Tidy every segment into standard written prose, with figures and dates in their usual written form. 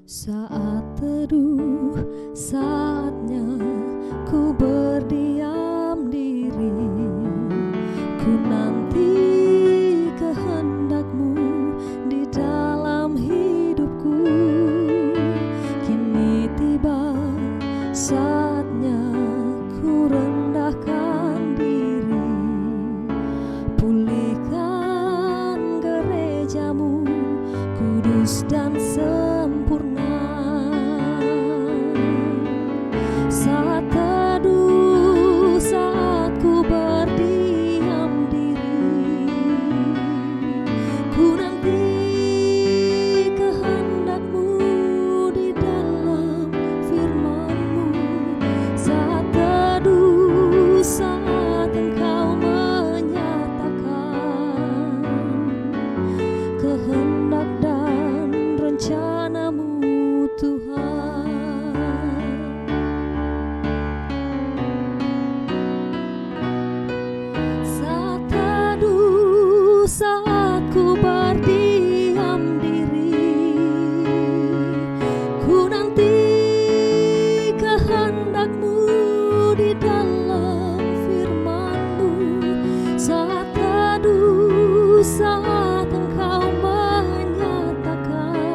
Saat teduh, saatnya ku berdiam diri. Ku nanti kehendak-Mu di dalam hidupku. Kini tiba saatnya ku rendahkan diri. Pulihkan gereja-Mu kudus dan sempurna. Saat teduh, saat ku berdiam diri, ku nanti kehendak-Mu di dalam firman-Mu. Saat teduh, saat Engkau menyatakan kehendak dan rencana-Mu, Tuhan. Saat teduh, saat ku berdiam diri, ku nanti kehendak-Mu di dalam firman-Mu. Saat teduh, saat Engkau menyatakan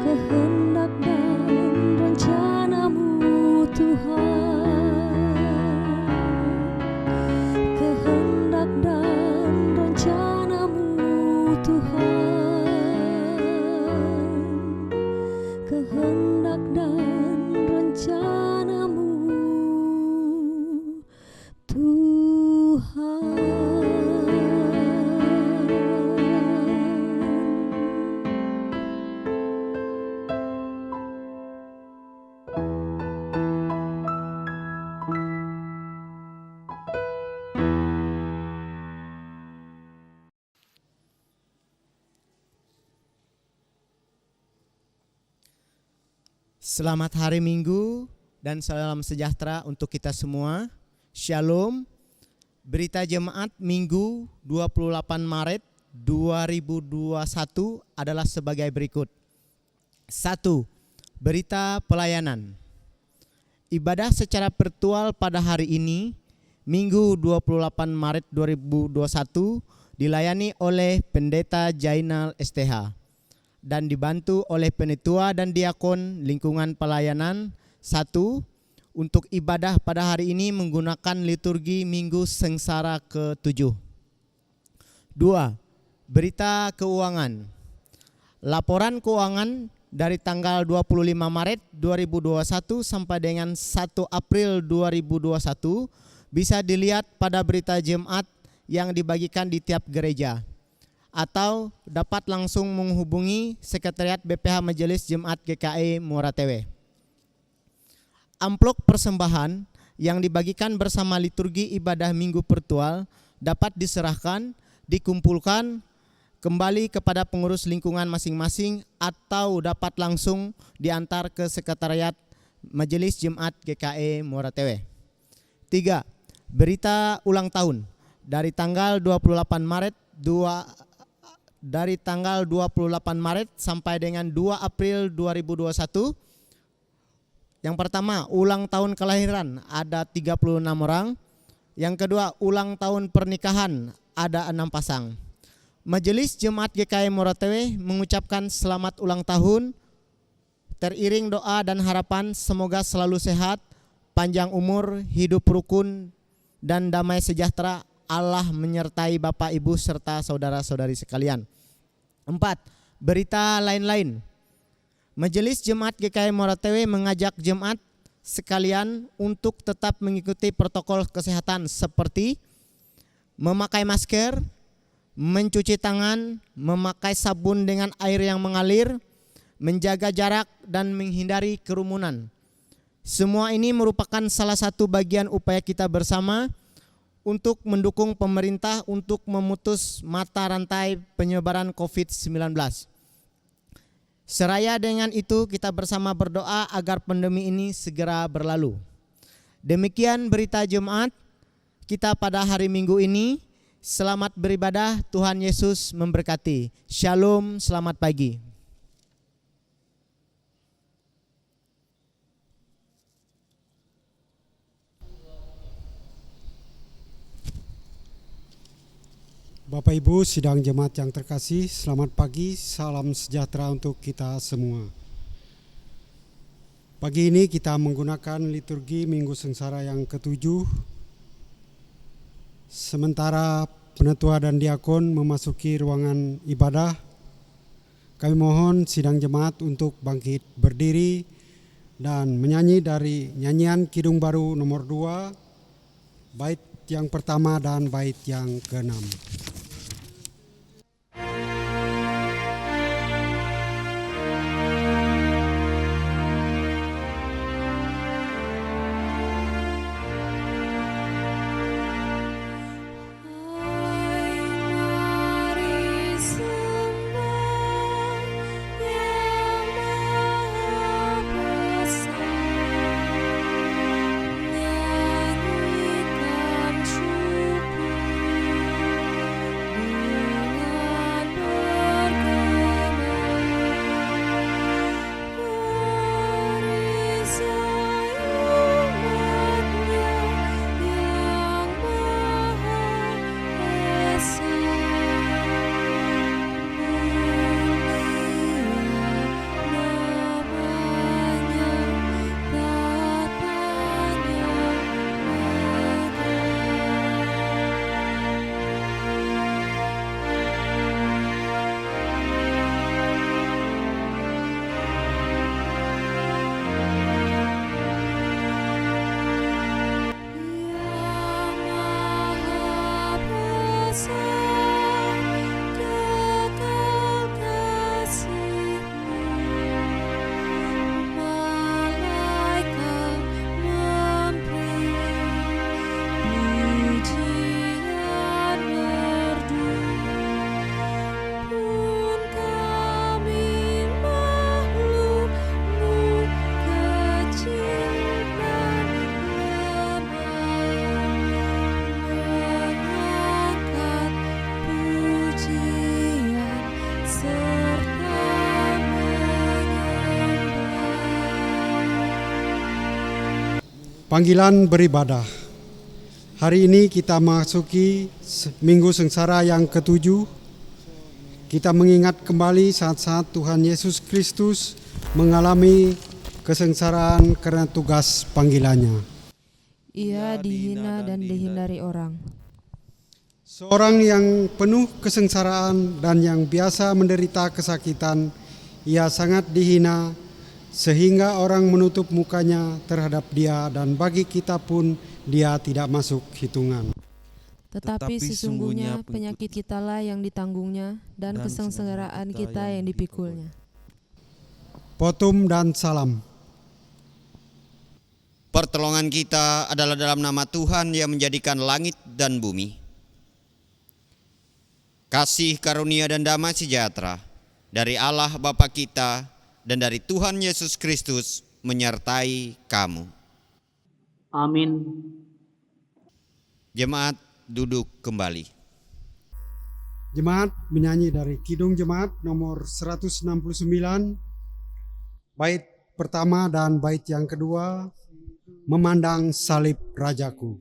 kehendak dan rencana-Mu, Tuhan. Kehendak dan rencana-Mu, Tuhan. Kehendak dan rencana-Mu, Tuhan. Selamat hari Minggu dan salam sejahtera untuk kita semua. Shalom. Berita jemaat Minggu 28 Maret 2021 adalah sebagai berikut. 1. Berita pelayanan. Ibadah secara virtual pada hari ini, Minggu 28 Maret 2021, dilayani oleh Pendeta Jainal STH dan dibantu oleh penetua dan diakon lingkungan pelayanan. 1. Untuk ibadah pada hari ini menggunakan liturgi Minggu Sengsara ke-7. 2. Berita keuangan. Laporan keuangan dari tanggal 25 Maret 2021 sampai dengan 1 April 2021 bisa dilihat pada berita jemaat yang dibagikan di tiap gereja, atau dapat langsung menghubungi Sekretariat BPH Majelis Jemaat GKI Muara Tewe. Amplop persembahan yang dibagikan bersama liturgi ibadah Minggu virtual dapat diserahkan, dikumpulkan kembali kepada pengurus lingkungan masing-masing atau dapat langsung diantar ke Sekretariat Majelis Jemaat GKI Muara Tewe. 3. Berita ulang tahun dari tanggal 28 Maret sampai dengan 2 April 2021. Yang pertama, ulang tahun kelahiran ada 36 orang. Yang kedua, ulang tahun pernikahan ada 6 pasang. Majelis Jemaat GKI Muara Tewe mengucapkan selamat ulang tahun, teriring doa dan harapan semoga selalu sehat, panjang umur, hidup rukun dan damai sejahtera. Allah menyertai Bapak, Ibu, serta saudara-saudari sekalian. 4. Berita lain-lain. Majelis Jemaat GKI Muara Tewe mengajak jemaat sekalian untuk tetap mengikuti protokol kesehatan seperti memakai masker, mencuci tangan, memakai sabun dengan air yang mengalir, menjaga jarak, dan menghindari kerumunan. Semua ini merupakan salah satu bagian upaya kita bersama untuk mendukung pemerintah untuk memutus mata rantai penyebaran COVID-19. Seraya dengan itu, kita bersama berdoa agar pandemi ini segera berlalu. Demikian berita jemaat kita pada hari Minggu ini. Selamat beribadah, Tuhan Yesus memberkati. Shalom, selamat pagi. Bapak Ibu sidang jemaat yang terkasih, selamat pagi, salam sejahtera untuk kita semua. Pagi ini kita menggunakan liturgi Minggu Sengsara yang ke-7. Sementara penetua dan diakon memasuki ruangan ibadah, kami mohon sidang jemaat untuk bangkit berdiri dan menyanyi dari nyanyian Kidung Baru nomor 2, bait yang pertama dan bait yang ke-6. Panggilan beribadah. Hari ini kita masuki Minggu Sengsara yang ke-7. Kita mengingat kembali saat-saat Tuhan Yesus Kristus mengalami kesengsaraan karena tugas panggilannya. Ia dihina dan dihindari orang. Seorang yang penuh kesengsaraan dan yang biasa menderita kesakitan, ia sangat dihina sehingga orang menutup mukanya terhadap dia, dan bagi kita pun dia tidak masuk hitungan. Tetapi sesungguhnya penyakit kitalah yang ditanggungnya dan kesengsaraan kita yang dipikulnya. Potum dan salam. Pertolongan kita adalah dalam nama Tuhan yang menjadikan langit dan bumi. Kasih karunia dan damai sejahtera dari Allah Bapa kita dan dari Tuhan Yesus Kristus menyertai kamu. Amin. Jemaat duduk kembali. Jemaat menyanyi dari Kidung Jemaat nomor 169, bait pertama dan bait yang kedua, Memandang Salib Rajaku.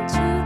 Hancur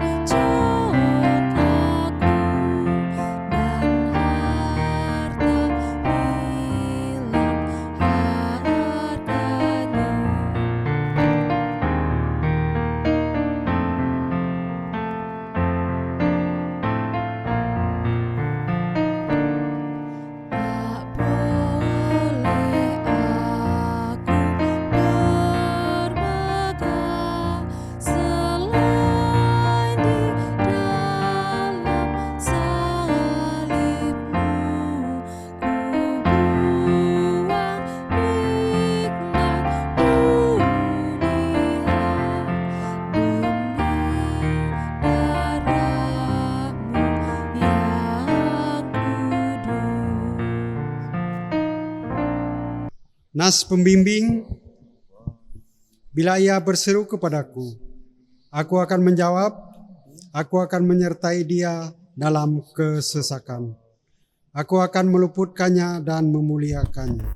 Nas pembimbing, bila ia berseru kepadaku, aku akan menjawab, aku akan menyertai dia dalam kesesakan. Aku akan meluputkannya dan memuliakannya.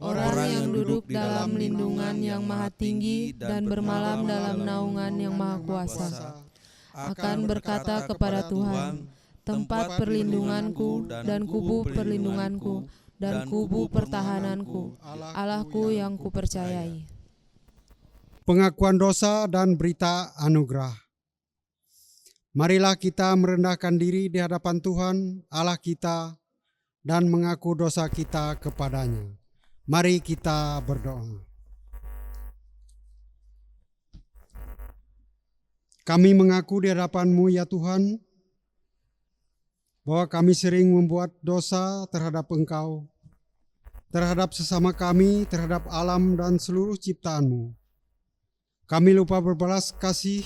Orang yang duduk dalam lindungan yang maha tinggi dan bermalam dalam naungan yang maha kuasa akan berkata kepada Tuhan, tempat perlindunganku dan kubu perlindunganku dan kubu pertahananku, Allahku yang kupercayai. Pengakuan dosa dan berita anugerah. Marilah kita merendahkan diri di hadapan Tuhan Allah kita dan mengaku dosa kita kepadanya. Mari kita berdoa. Kami mengaku di hadapan-Mu ya Tuhan, bahwa kami sering membuat dosa terhadap Engkau, terhadap sesama kami, terhadap alam dan seluruh ciptaan-Mu. Kami lupa berbalas kasih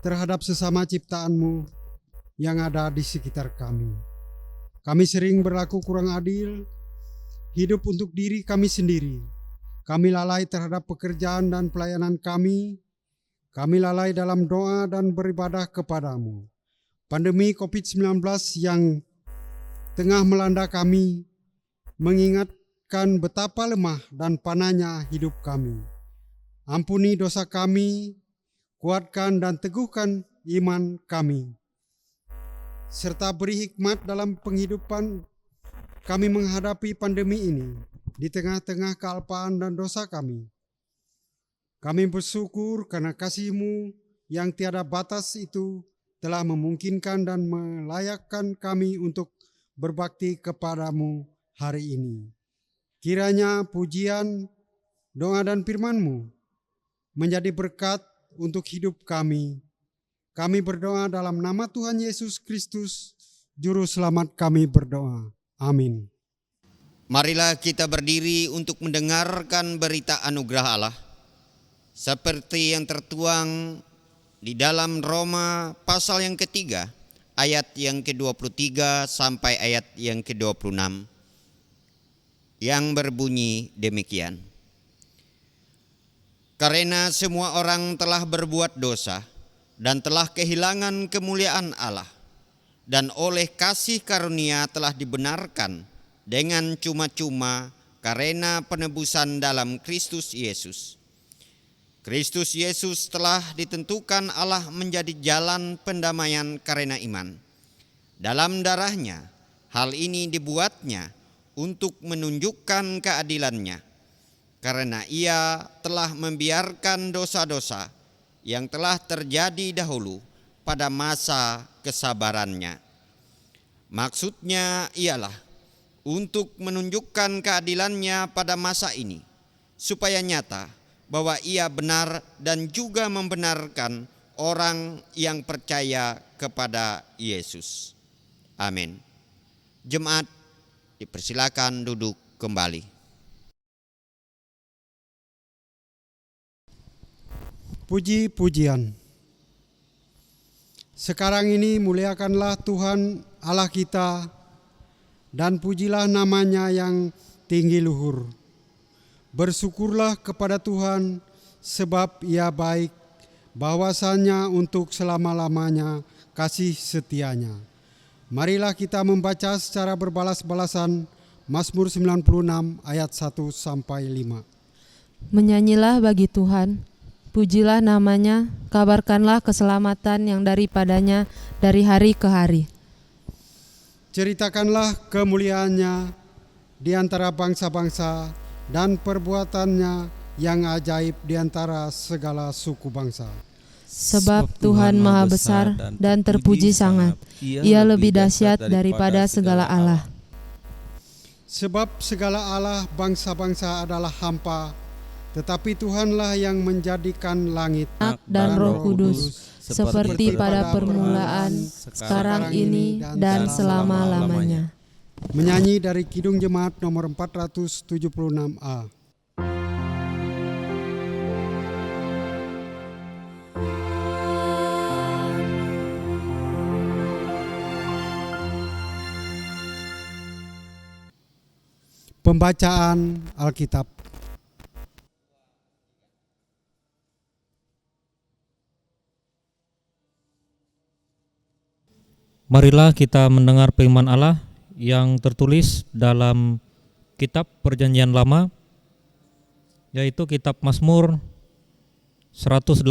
terhadap sesama ciptaan-Mu yang ada di sekitar kami. Kami sering berlaku kurang adil, hidup untuk diri kami sendiri. Kami lalai terhadap pekerjaan dan pelayanan kami. Kami lalai dalam doa dan beribadah kepadamu. Pandemi COVID-19 yang tengah melanda kami mengingatkan betapa lemah dan panahnya hidup kami. Ampuni dosa kami, kuatkan dan teguhkan iman kami, serta beri hikmat dalam penghidupan kami menghadapi pandemi ini di tengah-tengah kealpaan dan dosa kami. Kami bersyukur karena kasih-Mu yang tiada batas itu telah memungkinkan dan melayakkan kami untuk berbakti kepadamu hari ini. Kiranya pujian, doa dan firman-Mu menjadi berkat untuk hidup kami. Kami berdoa dalam nama Tuhan Yesus Kristus, Juru Selamat kami berdoa. Amin. Marilah kita berdiri untuk mendengarkan berita anugerah Allah, seperti yang tertuang di dalam Roma pasal yang ketiga, ayat yang ke-23 sampai ayat yang ke-26, yang berbunyi demikian. Karena semua orang telah berbuat dosa dan telah kehilangan kemuliaan Allah, dan oleh kasih karunia telah dibenarkan dengan cuma-cuma karena penebusan dalam Kristus Yesus. Kristus Yesus telah ditentukan Allah menjadi jalan pendamaian karena iman. Dalam darahnya, hal ini dibuatnya untuk menunjukkan keadilannya, karena ia telah membiarkan dosa-dosa yang telah terjadi dahulu pada masa kesabarannya. Maksudnya ialah untuk menunjukkan keadilannya pada masa ini, supaya nyata bahwa ia benar dan juga membenarkan orang yang percaya kepada Yesus. Amin. Jemaat dipersilakan duduk kembali. Puji-pujian. Sekarang ini muliakanlah Tuhan Allah kita dan pujilah namanya yang tinggi luhur. Bersyukurlah kepada Tuhan sebab ia baik, bahwasanya untuk selama-lamanya kasih setianya. Marilah kita membaca secara berbalas-balasan Mazmur 96 ayat 1 sampai 5. Menyanyilah bagi Tuhan, pujilah namanya, kabarkanlah keselamatan yang daripadanya dari hari ke hari. Ceritakanlah kemuliaannya di antara bangsa-bangsa dan perbuatannya yang ajaib di antara segala suku bangsa. Sebab Tuhan maha besar dan terpuji sangat, ia lebih dahsyat daripada segala Allah. Sebab segala Allah bangsa-bangsa adalah hampa, tetapi Tuhanlah yang menjadikan langit Dan Roh Kudus, seperti pada permulaan, sekarang ini, dan selama-lamanya. Menyanyi dari Kidung Jemaat nomor 476A. Pembacaan Alkitab. Marilah kita mendengar firman Allah yang tertulis dalam kitab Perjanjian Lama, yaitu kitab Mazmur 118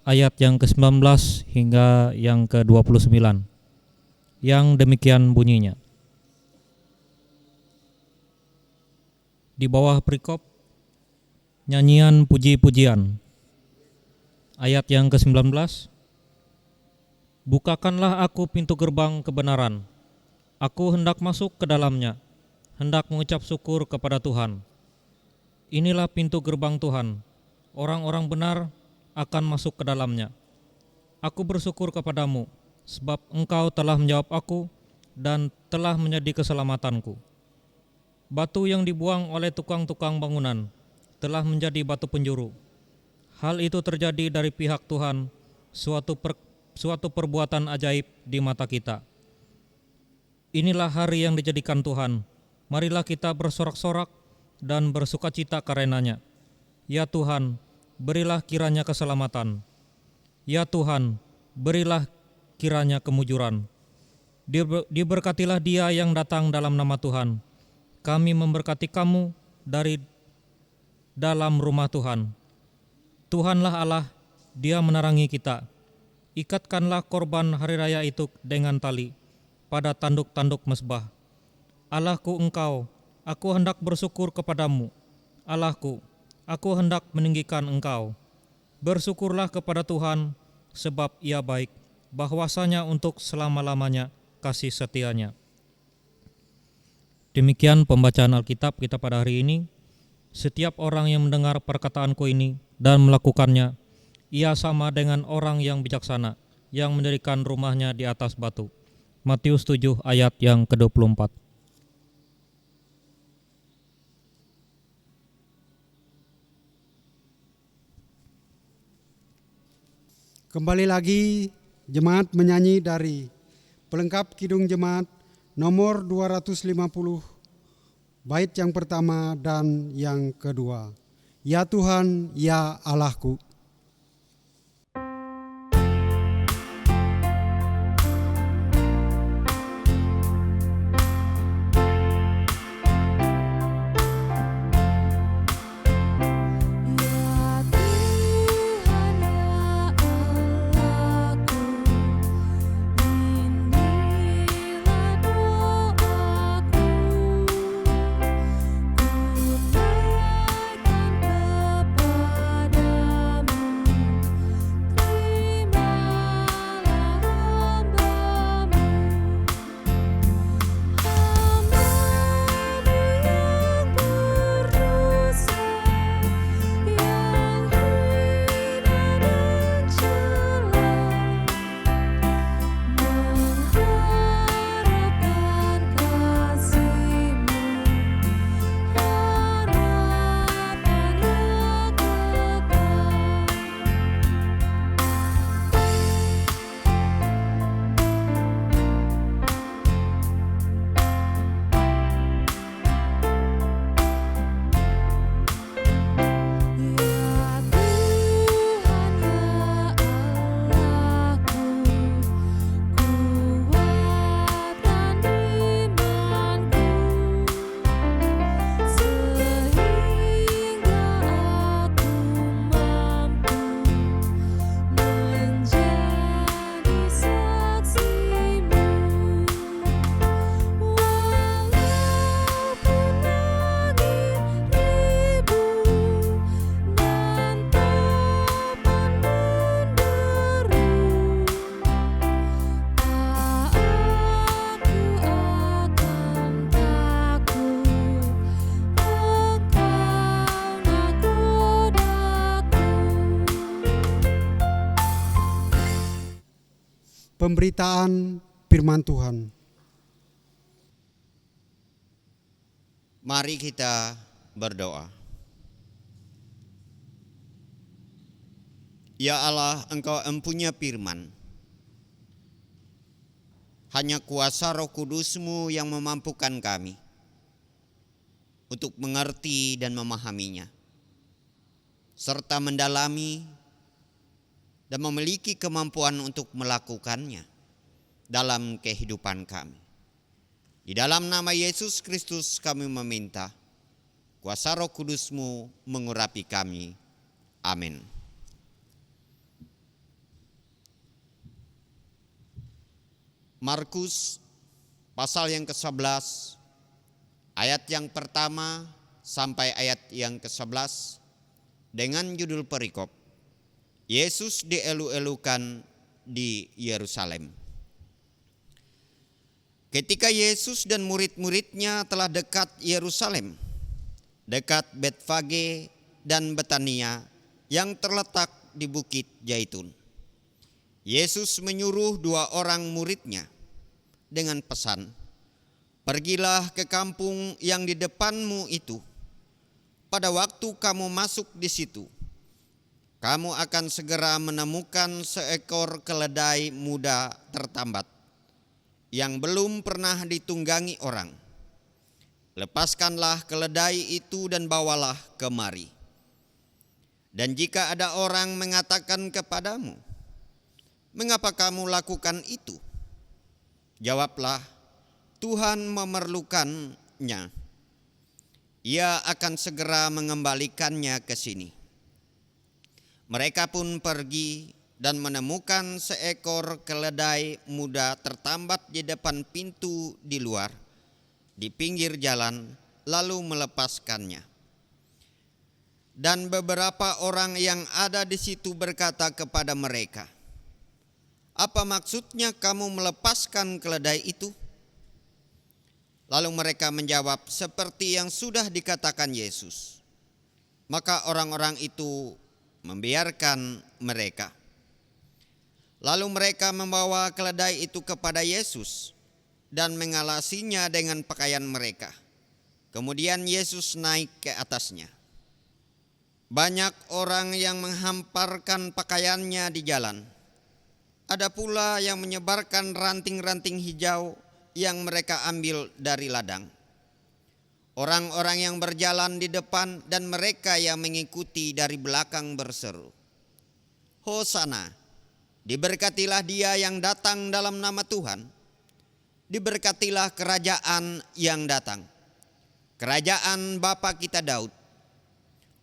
ayat yang ke-19 hingga yang ke-29, yang demikian bunyinya. Di bawah perikop nyanyian puji-pujian, ayat yang ke-19, bukakanlah aku pintu gerbang kebenaran, aku hendak masuk ke dalamnya, hendak mengucap syukur kepada Tuhan. Inilah pintu gerbang Tuhan, orang-orang benar akan masuk ke dalamnya. Aku bersyukur kepadamu, sebab Engkau telah menjawab aku dan telah menjadi keselamatanku. Batu yang dibuang oleh tukang-tukang bangunan telah menjadi batu penjuru. Hal itu terjadi dari pihak Tuhan, suatu perbuatan ajaib di mata kita. Inilah hari yang dijadikan Tuhan. Marilah kita bersorak-sorak dan bersukacita karenanya. Ya Tuhan, berilah kiranya keselamatan. Ya Tuhan, berilah kiranya kemujuran. Diberkatilah dia yang datang dalam nama Tuhan. Kami memberkati kamu dari dalam rumah Tuhan. Tuhanlah Allah, Dia menerangi kita. Ikatkanlah korban hari raya itu dengan tali pada tanduk-tanduk mezbah. Allahku Engkau, aku hendak bersyukur kepadamu. Allahku, aku hendak meninggikan Engkau. Bersyukurlah kepada Tuhan, sebab Ia baik, bahwasanya untuk selama-lamanya kasih setianya. Demikian pembacaan Alkitab kita pada hari ini. Setiap orang yang mendengar perkataanku ini dan melakukannya, ia sama dengan orang yang bijaksana, yang mendirikan rumahnya di atas batu. Matius 7 ayat yang ke-24. Kembali lagi jemaat menyanyi dari pelengkap Kidung Jemaat nomor 250, bait yang pertama dan yang kedua. Ya Tuhan, ya Allahku. Pemberitaan firman Tuhan. Mari kita berdoa. Ya Allah, Engkau empunya firman. Hanya kuasa Roh Kudus-Mu yang memampukan kami. untuk mengerti dan memahaminya, serta mendalami dan memiliki kemampuan untuk melakukannya dalam kehidupan kami. Di dalam nama Yesus Kristus kami meminta, kuasa Roh Kudus-Mu mengurapi kami. Amin. Markus pasal yang ke-11, ayat yang pertama sampai ayat yang ke-11 dengan judul perikop, Yesus dielu-elukan di Yerusalem. Ketika Yesus dan murid-muridnya telah dekat Yerusalem, dekat Betfage dan Betania yang terletak di Bukit Zaitun, Yesus menyuruh 2 orang muridnya dengan pesan, "Pergilah ke kampung yang di depanmu itu. Pada waktu kamu masuk di situ, kamu akan segera menemukan seekor keledai muda tertambat yang belum pernah ditunggangi orang. Lepaskanlah keledai itu dan bawalah kemari. Dan jika ada orang mengatakan kepadamu, 'Mengapa kamu lakukan itu?' Jawablah, 'Tuhan memerlukannya. Ia akan segera mengembalikannya ke sini.' Mereka pun pergi dan menemukan seekor keledai muda tertambat di depan pintu di luar, di pinggir jalan, lalu melepaskannya. Dan beberapa orang yang ada di situ berkata kepada mereka, 'Apa maksudnya kamu melepaskan keledai itu?' Lalu mereka menjawab seperti yang sudah dikatakan Yesus. Maka orang-orang itu membiarkan mereka. Lalu mereka membawa keledai itu kepada Yesus dan mengalasinya dengan pakaian mereka. Kemudian Yesus naik ke atasnya. Banyak orang yang menghamparkan pakaiannya di jalan. Ada pula yang menyebarkan ranting-ranting hijau yang mereka ambil dari ladang. Orang-orang yang berjalan di depan dan mereka yang mengikuti dari belakang berseru, 'Hosana, diberkatilah dia yang datang dalam nama Tuhan. Diberkatilah kerajaan yang datang, kerajaan Bapa kita Daud.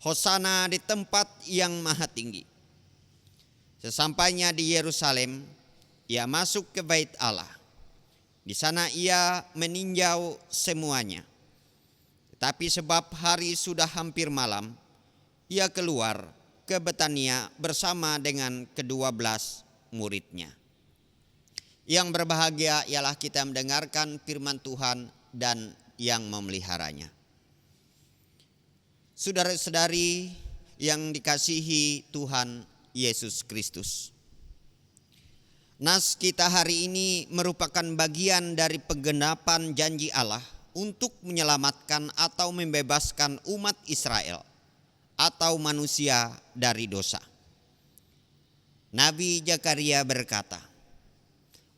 Hosana di tempat yang maha tinggi.' Sesampainya di Yerusalem, ia masuk ke bait Allah. Di sana ia meninjau semuanya. Tetapi sebab hari sudah hampir malam, ia keluar ke Betania bersama dengan ke-12 muridnya." Yang berbahagia ialah kita mendengarkan firman Tuhan dan yang memeliharanya. Saudara-saudari yang dikasihi Tuhan Yesus Kristus, nas kita hari ini merupakan bagian dari penggenapan janji Allah untuk menyelamatkan atau membebaskan umat Israel atau manusia dari dosa. Nabi Zakaria berkata,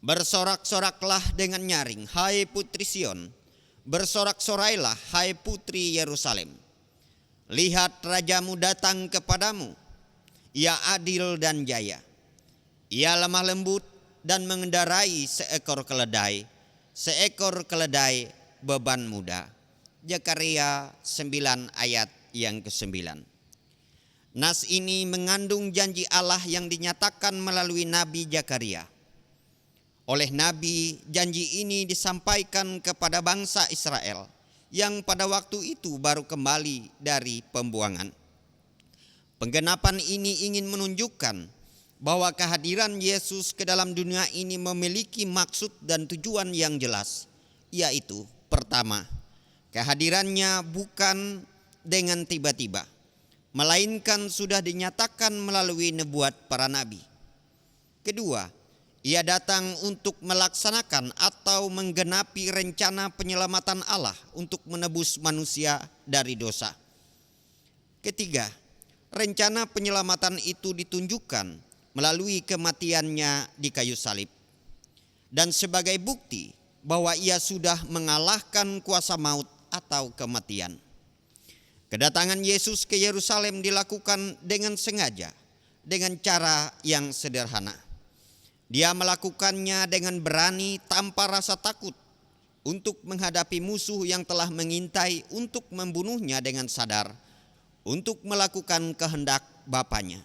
"Bersorak-soraklah dengan nyaring, hai putri Sion. Bersorak-sorailah, hai putri Yerusalem. Lihat rajamu datang kepadamu. Ia adil dan jaya. Ia lemah lembut dan mengendarai seekor keledai beban muda." Zakaria 9 ayat yang ke-9. Nas ini mengandung janji Allah yang dinyatakan melalui Nabi Zakaria. Oleh Nabi, janji ini disampaikan kepada bangsa Israel yang pada waktu itu baru kembali dari pembuangan. Penggenapan ini ingin menunjukkan bahwa kehadiran Yesus ke dalam dunia ini memiliki maksud dan tujuan yang jelas, yaitu pertama, kehadirannya bukan dengan tiba-tiba, melainkan sudah dinyatakan melalui nubuat para nabi. Kedua, ia datang untuk melaksanakan atau menggenapi rencana penyelamatan Allah untuk menebus manusia dari dosa. Ketiga, rencana penyelamatan itu ditunjukkan melalui kematiannya di kayu salib. Dan sebagai bukti bahwa ia sudah mengalahkan kuasa maut atau kematian. Kedatangan Yesus ke Yerusalem dilakukan dengan sengaja, dengan cara yang sederhana. Dia melakukannya dengan berani tanpa rasa takut untuk menghadapi musuh yang telah mengintai untuk membunuhnya dengan sadar, untuk melakukan kehendak Bapanya.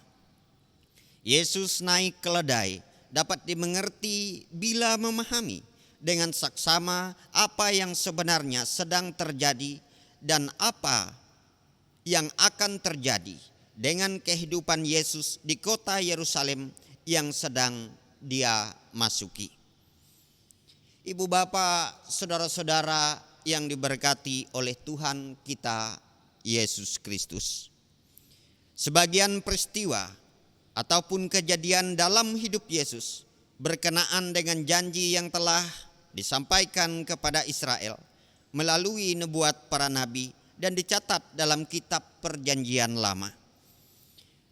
Yesus naik keledai dapat dimengerti bila memahami dengan saksama apa yang sebenarnya sedang terjadi dan apa yang akan terjadi dengan kehidupan Yesus di kota Yerusalem yang sedang dia masuki. Ibu bapak, saudara-saudara yang diberkati oleh Tuhan kita Yesus Kristus. Sebagian peristiwa ataupun kejadian dalam hidup Yesus berkenaan dengan janji yang telah disampaikan kepada Israel melalui nubuat para nabi dan dicatat dalam kitab Perjanjian Lama.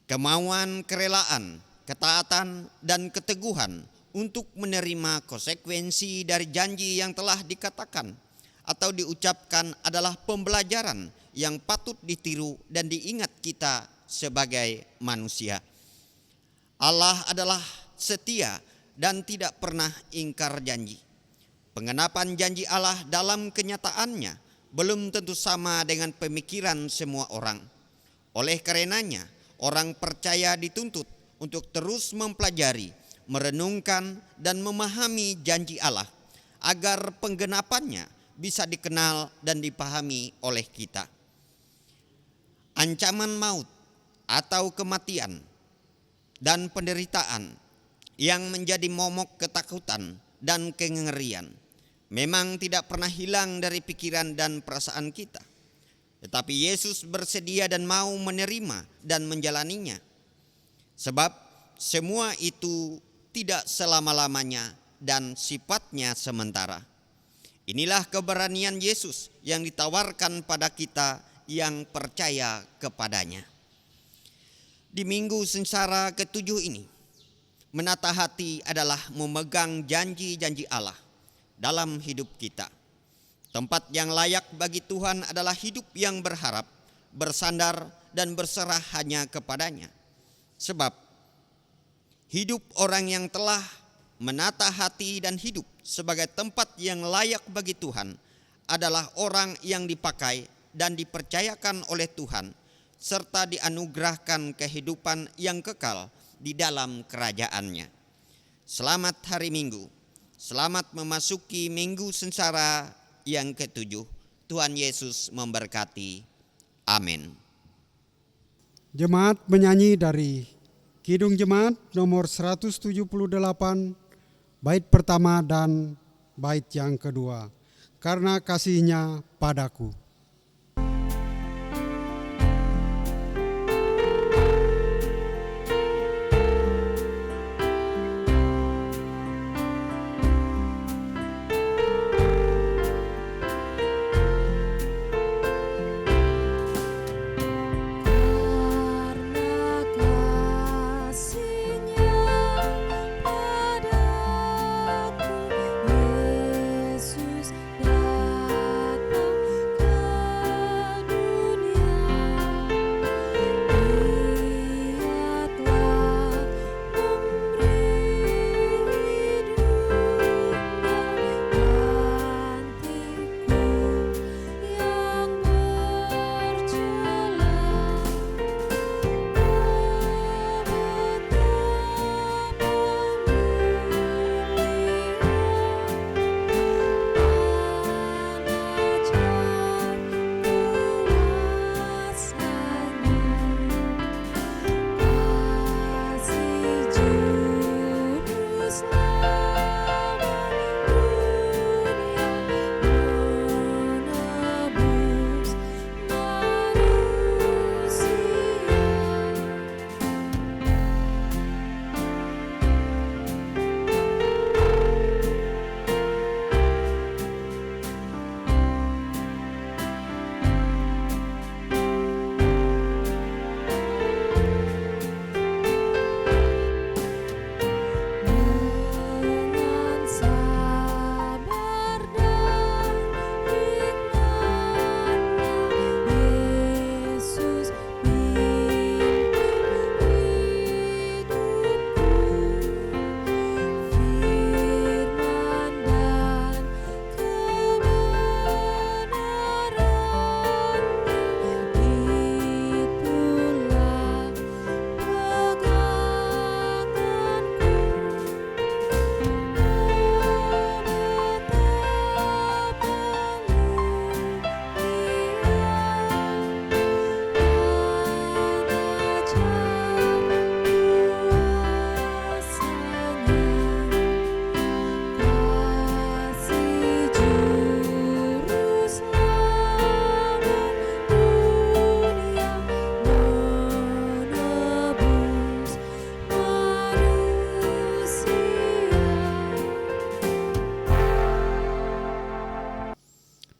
Kemauan, kerelaan, ketaatan, dan keteguhan untuk menerima konsekuensi dari janji yang telah dikatakan atau diucapkan adalah pembelajaran yang patut ditiru dan diingat kita sebagai manusia. Allah adalah setia dan tidak pernah ingkar janji. Pengenapan janji Allah dalam kenyataannya belum tentu sama dengan pemikiran semua orang. Oleh karenanya, orang percaya dituntut untuk terus mempelajari, merenungkan, dan memahami janji Allah agar penggenapannya bisa dikenal dan dipahami oleh kita. Ancaman maut atau kematian dan penderitaan yang menjadi momok ketakutan dan kengerian memang tidak pernah hilang dari pikiran dan perasaan kita. Tetapi Yesus bersedia dan mau menerima dan menjalaninya. Sebab semua itu tidak selama-lamanya dan sifatnya sementara. Inilah keberanian Yesus yang ditawarkan pada kita yang percaya kepadanya. Di minggu sengsara ke-7 ini, menata hati adalah memegang janji-janji Allah dalam hidup kita. Tempat yang layak bagi Tuhan adalah hidup yang berharap, bersandar, dan berserah hanya kepadanya. Sebab hidup orang yang telah menata hati dan hidup sebagai tempat yang layak bagi Tuhan adalah orang yang dipakai dan dipercayakan oleh Tuhan, serta dianugerahkan kehidupan yang kekal di dalam kerajaannya. Selamat hari Minggu. Selamat memasuki minggu sengsara yang ke-7. Tuhan Yesus memberkati. Amin. Jemaat menyanyi dari Kidung Jemaat nomor 178, bait pertama dan bait yang kedua. Karena kasihnya padaku. Yesus datang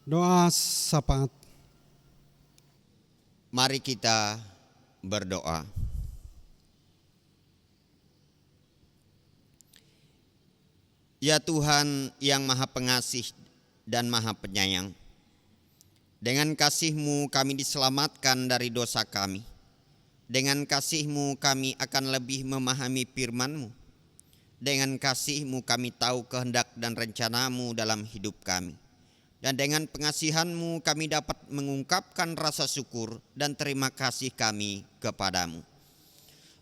Doa syafaat. Mari kita berdoa. Ya Tuhan yang Maha Pengasih dan Maha Penyayang, dengan kasih-Mu kami diselamatkan dari dosa kami. Dengan kasih-Mu kami akan lebih memahami firman-Mu. Dengan kasih-Mu kami tahu kehendak dan rencana-Mu dalam hidup kami. Dan dengan pengasihan-Mu kami dapat mengungkapkan rasa syukur dan terima kasih kami kepadamu.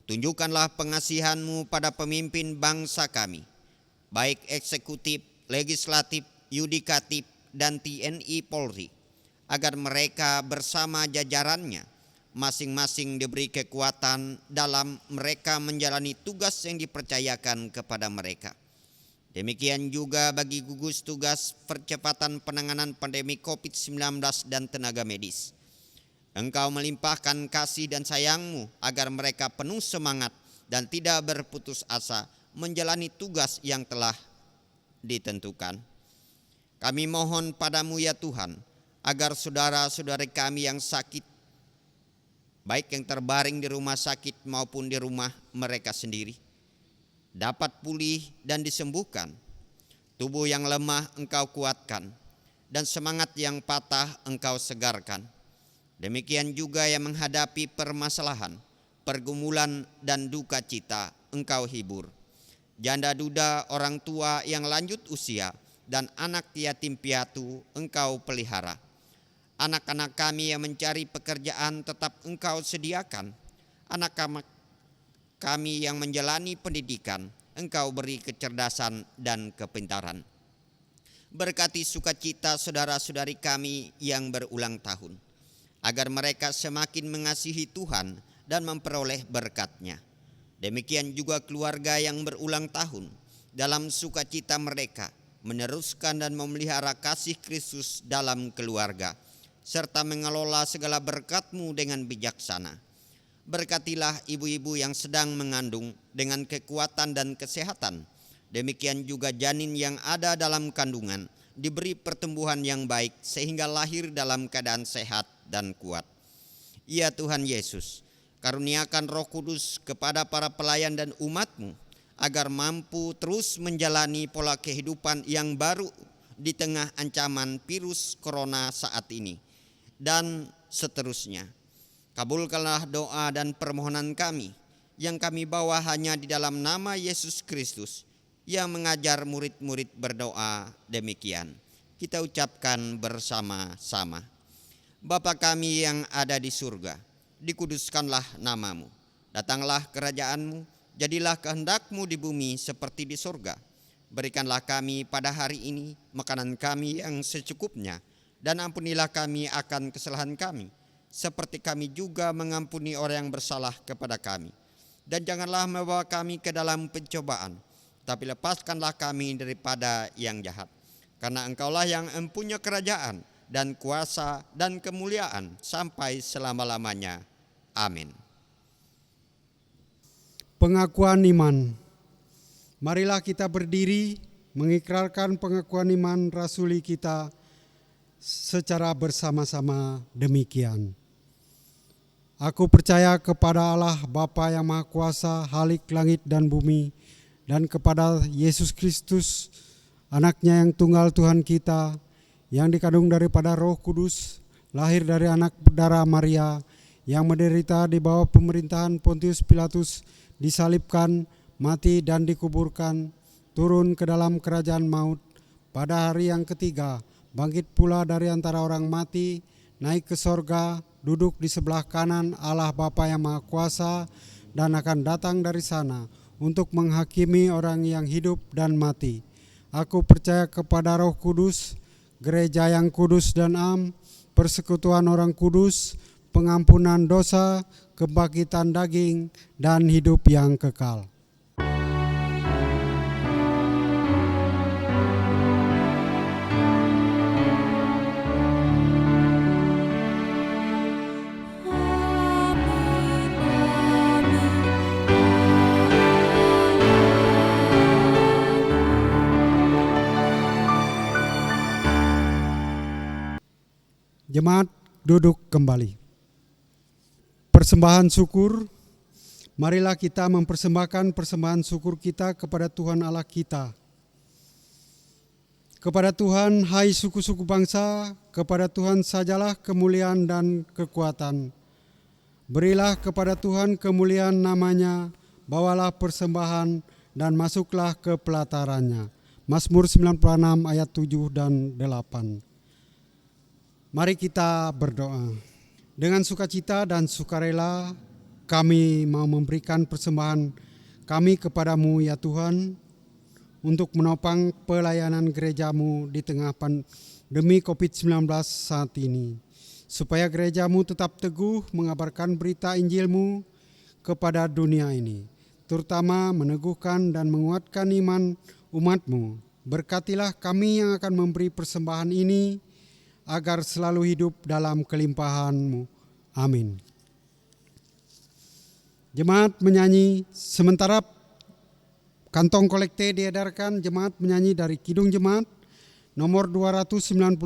Tunjukkanlah pengasihan-Mu pada pemimpin bangsa kami, baik eksekutif, legislatif, yudikatif, dan TNI Polri, agar mereka bersama jajarannya masing-masing diberi kekuatan dalam mereka menjalani tugas yang dipercayakan kepada mereka. Demikian juga bagi gugus tugas percepatan penanganan pandemi COVID-19 dan tenaga medis. Engkau melimpahkan kasih dan sayang-Mu agar mereka penuh semangat dan tidak berputus asa menjalani tugas yang telah ditentukan. Kami mohon padamu ya Tuhan, agar saudara-saudari kami yang sakit, baik yang terbaring di rumah sakit maupun di rumah mereka sendiri, dapat pulih dan disembuhkan. Tubuh yang lemah Engkau kuatkan, dan semangat yang patah Engkau segarkan. Demikian juga yang menghadapi permasalahan, pergumulan dan duka cita Engkau hibur. Janda duda, orang tua yang lanjut usia, dan anak yatim piatu Engkau pelihara. Anak-anak kami yang mencari pekerjaan tetap Engkau sediakan. Anak-anak kami yang menjalani pendidikan Engkau beri kecerdasan dan kepintaran. Berkati sukacita saudara-saudari kami yang berulang tahun, agar mereka semakin mengasihi Tuhan dan memperoleh berkat-Nya. Demikian juga keluarga yang berulang tahun, dalam sukacita mereka meneruskan dan memelihara kasih Kristus dalam keluarga, serta mengelola segala berkat-Mu dengan bijaksana. Berkatilah ibu-ibu yang sedang mengandung dengan kekuatan dan kesehatan. Demikian juga janin yang ada dalam kandungan diberi pertumbuhan yang baik sehingga lahir dalam keadaan sehat dan kuat. Ya Tuhan Yesus, karuniakan Roh Kudus kepada para pelayan dan umat-Mu agar mampu terus menjalani pola kehidupan yang baru di tengah ancaman virus corona saat ini dan seterusnya. Kabulkanlah doa dan permohonan kami yang kami bawa hanya di dalam nama Yesus Kristus yang mengajar murid-murid berdoa demikian. Kita ucapkan bersama-sama. Bapa kami yang ada di surga, dikuduskanlah nama-Mu. Datanglah kerajaan-Mu, jadilah kehendak-Mu di bumi seperti di surga. Berikanlah kami pada hari ini makanan kami yang secukupnya, dan ampunilah kami akan kesalahan kami, seperti kami juga mengampuni orang yang bersalah kepada kami. Dan janganlah membawa kami ke dalam pencobaan, tapi lepaskanlah kami daripada yang jahat. Karena Engkaulah yang empunya kerajaan dan kuasa dan kemuliaan sampai selama-lamanya. Amin. Pengakuan iman. Marilah kita berdiri mengikrarkan pengakuan iman rasuli kita secara bersama-sama demikian. Aku percaya kepada Allah Bapa yang Maha Kuasa, Khalik langit dan bumi, dan kepada Yesus Kristus, Anaknya yang tunggal Tuhan kita, yang dikandung daripada Roh Kudus, lahir dari anak darah Maria, yang menderita di bawah pemerintahan Pontius Pilatus, disalibkan, mati dan dikuburkan, turun ke dalam kerajaan maut, pada hari yang ketiga, bangkit pula dari antara orang mati, naik ke sorga, duduk di sebelah kanan Allah Bapa yang Maha Kuasa, dan akan datang dari sana untuk menghakimi orang yang hidup dan mati. Aku percaya kepada Roh Kudus, gereja yang kudus dan am, persekutuan orang kudus, pengampunan dosa, kebangkitan daging, dan hidup yang kekal. Jemaat duduk kembali. Persembahan syukur. Marilah kita mempersembahkan persembahan syukur kita kepada Tuhan Allah kita. Kepada Tuhan, hai suku-suku bangsa, kepada Tuhan sajalah kemuliaan dan kekuatan. Berilah kepada Tuhan kemuliaan namanya, bawalah persembahan dan masuklah ke pelatarannya. Mazmur 96 ayat 7 dan 8. Mari kita berdoa. Dengan sukacita dan sukarela kami mau memberikan persembahan kami kepadamu ya Tuhan, untuk menopang pelayanan gerejamu di tengah pandemi COVID-19 saat ini, supaya gerejamu tetap teguh mengabarkan berita Injilmu kepada dunia ini, terutama meneguhkan dan menguatkan iman umatmu. Berkatilah kami yang akan memberi persembahan ini, agar selalu hidup dalam kelimpahan-Mu. Amin. Jemaat menyanyi, sementara kantong kolekte diedarkan, jemaat menyanyi dari Kidung Jemaat nomor 298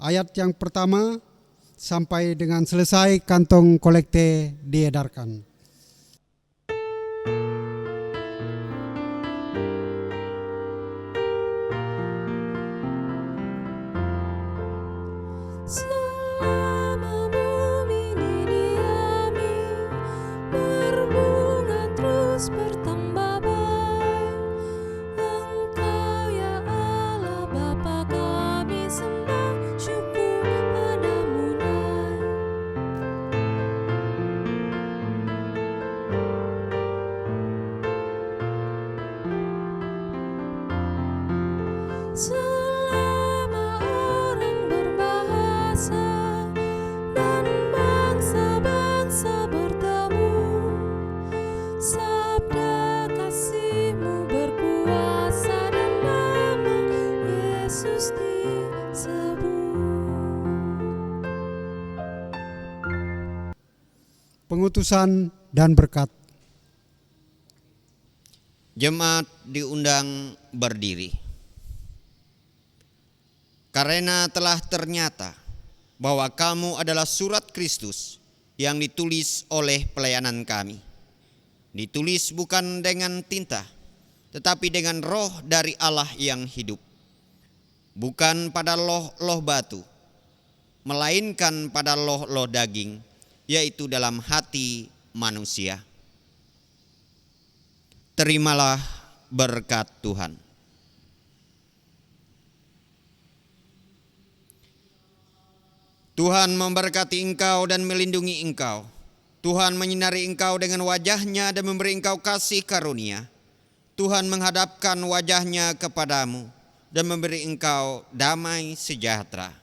ayat yang pertama sampai dengan selesai kantong kolekte diedarkan. Selama bumi ini diami, berbunga terus bertambah baik. Engkau ya Allah Bapa kami sembah, syukur padamu naik. Selama orang berbahasa dan bangsa-bangsa bertemu, sabda kasih-Mu berkuasa dan nama Yesus disebut. Pengutusan dan berkat. Jemaat diundang berdiri. Karena telah ternyata bahwa kamu adalah surat Kristus yang ditulis oleh pelayanan kami. Ditulis bukan dengan tinta, tetapi dengan roh dari Allah yang hidup. Bukan pada loh batu, melainkan pada loh daging, yaitu dalam hati manusia. Terimalah berkat Tuhan. Tuhan memberkati engkau dan melindungi engkau. Tuhan menyinari engkau dengan wajah-Nya dan memberi engkau kasih karunia. Tuhan menghadapkan wajah-Nya kepadamu dan memberi engkau damai sejahtera.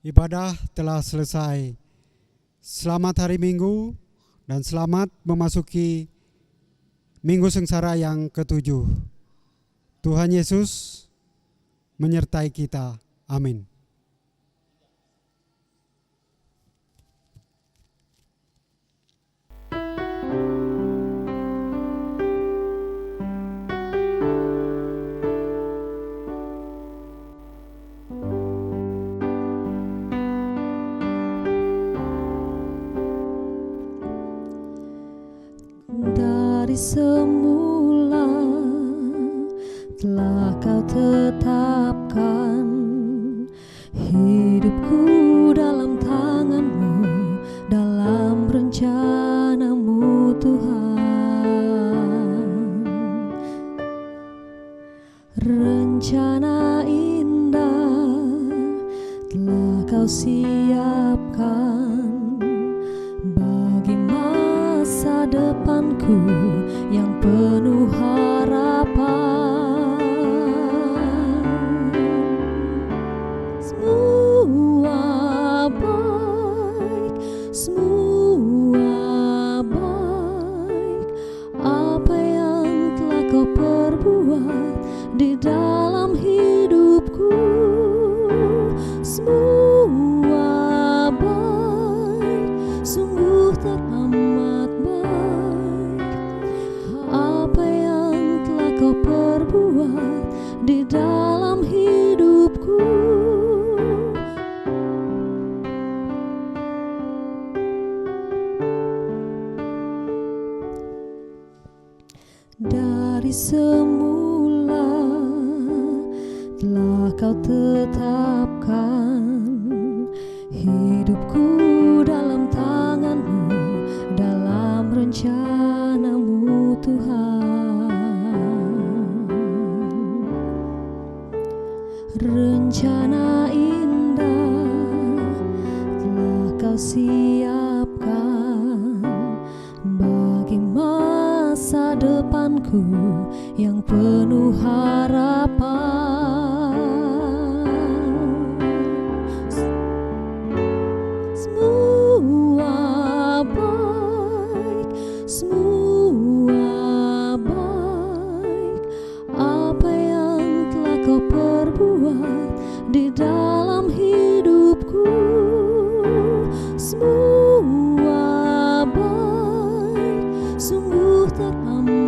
Ibadah telah selesai. Selamat hari Minggu dan selamat memasuki Minggu Sengsara yang ke-7. Tuhan Yesus menyertai kita. Amin. Dari semula telah Kau tetapkan hidupku dalam tangan-Mu, dalam rencana-Mu Tuhan. Rencana indah telah Kau siapkan bagi masa depanku yang penuh harapan. Semua baik, semua baik, apa yang telah Kau perbuat di dalam hidupku. Semua baik, sungguh teramat baik, apa yang telah Kau perbuat di dalam hidupku. Dari semula telah Kau tetapkan hidupku dalam tangan-Mu, dalam rencana-Mu Tuhan. Rencana indah telah Kau siapkan bagi masa depanku yang penuh harapan. Semua baik, semua baik, apa yang telah Kau perbuat di dalam hidupku. Semua baik, sungguh teramat